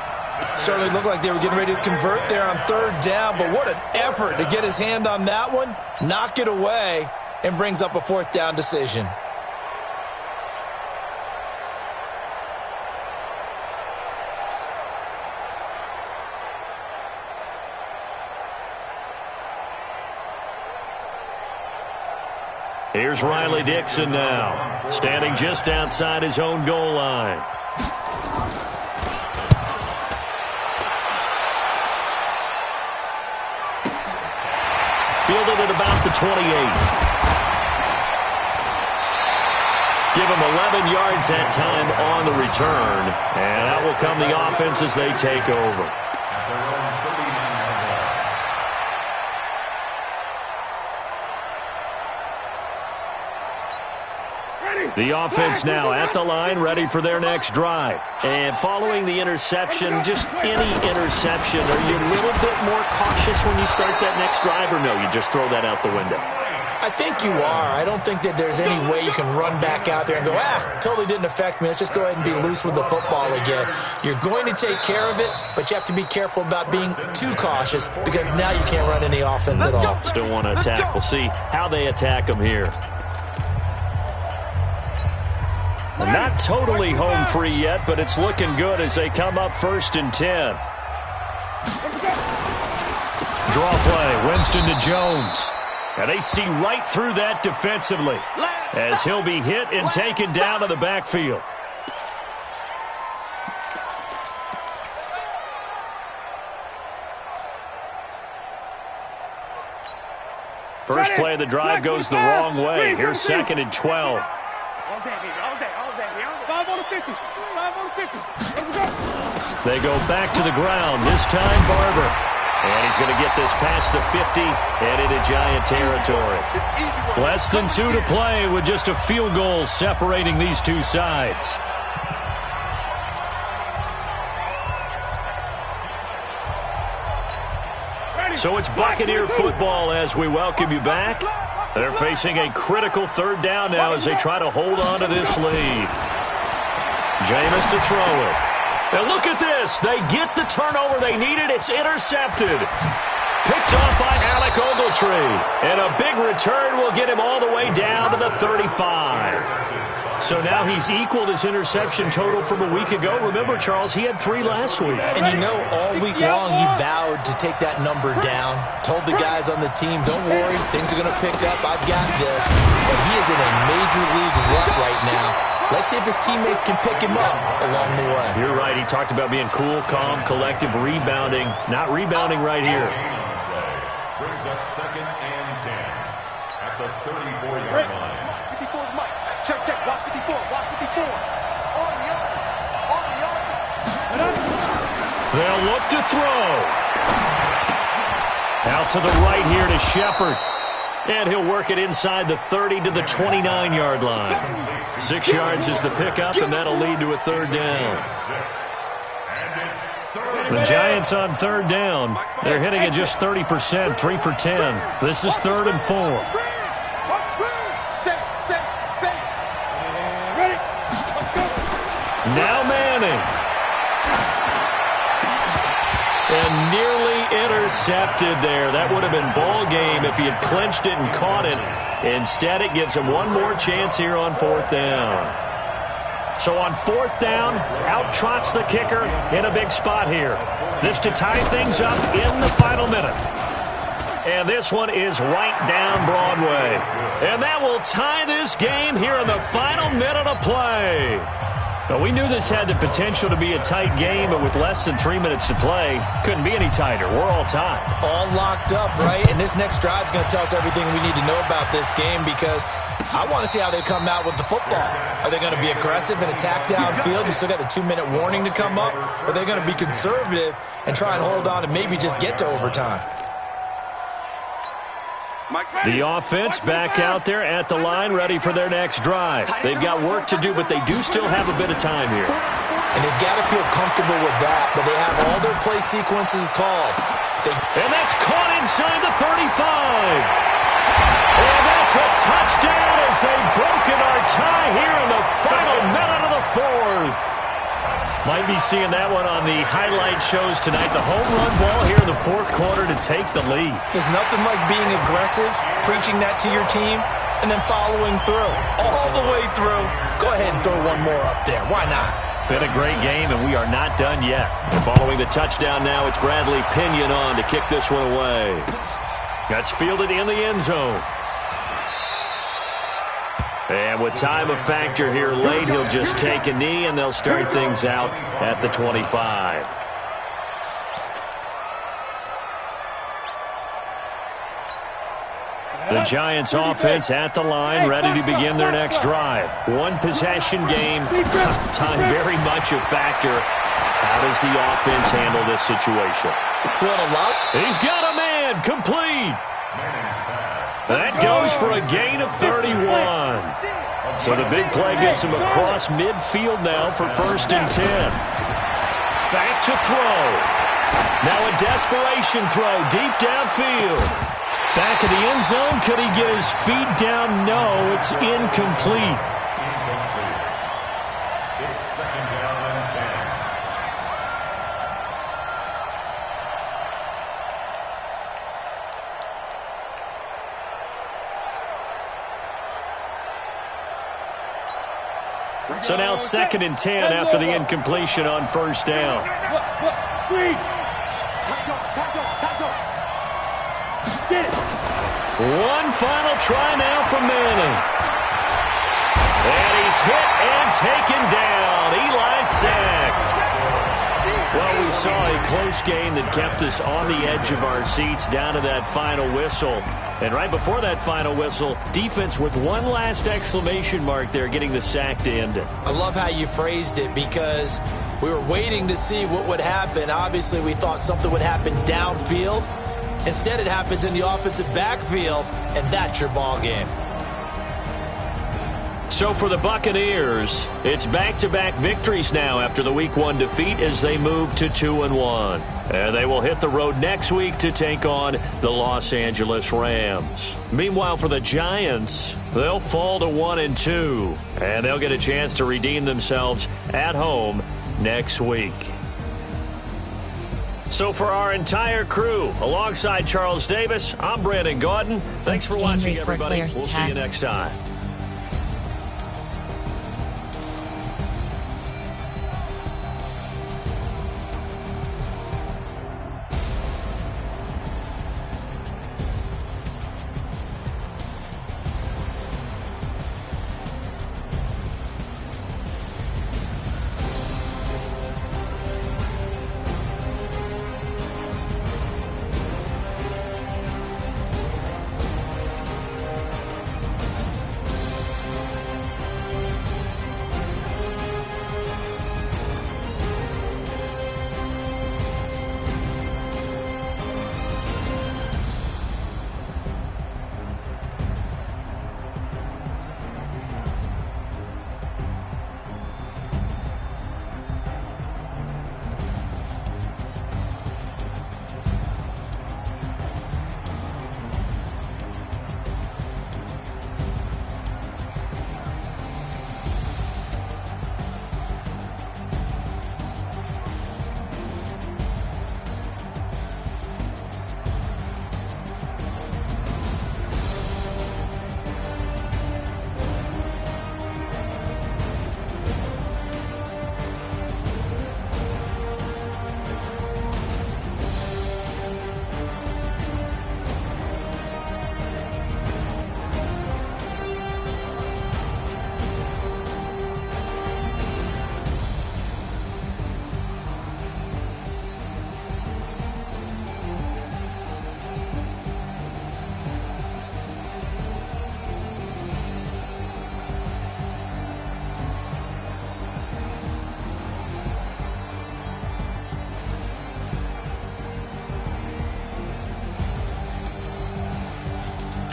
Certainly looked like they were getting ready to convert there on 3rd down, but what an effort to get his hand on that one, knock it away, and brings up a 4th down decision. Here's Riley Dixon now, standing just outside his own goal line. Fielded at about the 28. Give him 11 yards that time on the return. And out will come the offense as they take over. The offense now at the line, ready for their next drive. And following the interception, just any interception, are you a little bit more cautious when you start that next drive, or no, you just throw that out the window? I think you are. I don't think that there's any way you can run back out there and go, totally didn't affect me. Let's just go ahead and be loose with the football again. You're going to take care of it, but you have to be careful about being too cautious because now you can't run any offense at all. Still want to attack. We'll see how they attack them here. Not totally home free yet, but it's looking good as they come up 1st and 10. Draw play, Winston to Jones. And they see right through that defensively as he'll be hit and taken down to the backfield. First play of the drive goes the wrong way. Here's 2nd and 12. They go back to the ground, this time Barber. And he's going to get this past the 50 and into Giant territory. Less than 2 to play with just a field goal separating these two sides. So it's Buccaneer football as we welcome you back. They're facing a critical 3rd down now as they try to hold on to this lead. Jameis to throw it. And look at this. They get the turnover they needed. It's intercepted. Picked off by Alec Ogletree. And a big return will get him all the way down to the 35. So now he's equaled his interception total from a week ago. Remember, Charles, he had 3 last week. And you know, all week long he vowed to take that number down. Told the guys on the team, don't worry, things are going to pick up. I've got this. But he is in a major league rut right now. Let's see if his teammates can pick him up along the way. You're right. He talked about being cool, calm, collective, rebounding. Not rebounding right here. Brings up 2nd and 10 at the 34-yard line. 54's Mike. Check. Watch 54. Watch 54. On the arm. They'll look to throw. Out to the right here to Shepard. And he'll work it inside the 30 to the 29-yard line. 6 yards is the pickup, and that'll lead to a 3rd down. The Giants on 3rd down. They're hitting at just 30%, 3 for 10. This is 3rd and 4. Now Manning. And nearly intercepted there. That would have been ball game if he had clinched it and caught it. Instead, it gives him one more chance here on 4th down. So on 4th down, out trots the kicker in a big spot here. This to tie things up in the final minute. And this one is right down Broadway. And that will tie this game here in the final minute of play. Well, we knew this had the potential to be a tight game, but with less than 3 minutes to play, couldn't be any tighter. We're all tied. All locked up, right? And this next drive is going to tell us everything we need to know about this game, because I want to see how they come out with the football. Are they going to be aggressive and attack downfield? You still got the 2-minute warning to come up. Or are they going to be conservative and try and hold on and maybe just get to overtime? The offense back out there at the line, ready for their next drive. They've got work to do, but they do still have a bit of time here. And they've got to feel comfortable with that, but they have all their play sequences called. And that's caught inside the 35. And that's a touchdown as they've broken our tie here in the final minute of the fourth. Might be seeing that one on the highlight shows tonight. The home run ball here in the fourth quarter to take the lead. There's nothing like being aggressive, preaching that to your team, and then following through. All the way through. Go ahead and throw one more up there. Why not? Been a great game, and we are not done yet. Following the touchdown now, it's Bradley Pinion on to kick this one away. That's fielded in the end zone. And with time a factor here late, he'll just take a knee, and they'll start things out at the 25. The Giants offense at the line, ready to begin their next drive. One possession game, time very much a factor. How does the offense handle this situation? He's got a man, complete. That goes for a gain of 31. So the big play gets him across midfield now for 1st and 10. Back to throw. Now a desperation throw deep downfield. Back in the end zone. Could he get his feet down? No, it's incomplete. It's 2nd down and 10. So now 2nd and 10 after the incompletion on 1st down. One final try now from Manning. And he's hit and taken down. Eli sacked. Well, we saw a close game that kept us on the edge of our seats down to that final whistle. And right before that final whistle, defense with one last exclamation mark there, getting the sack to end it. I love how you phrased it, because we were waiting to see what would happen. Obviously, we thought something would happen downfield. Instead, it happens in the offensive backfield, and that's your ball game. So for the Buccaneers, it's back-to-back victories now after the Week 1 defeat as they move to 2-1. And they will hit the road next week to take on the Los Angeles Rams. Meanwhile, for the Giants, they'll fall to 1-2. And they'll get a chance to redeem themselves at home next week. So for our entire crew, alongside Charles Davis, I'm Brandon Gaudin. Thanks for watching, everybody. We'll see you next time.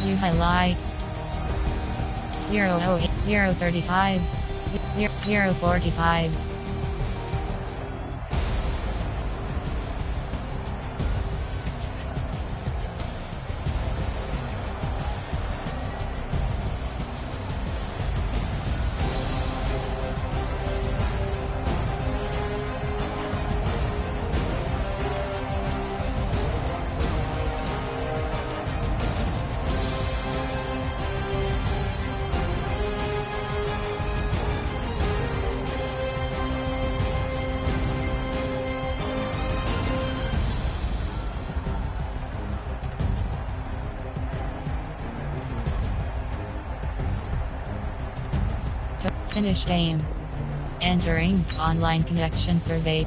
View highlights. 008, 035, 045. Finish game. Entering online connection survey.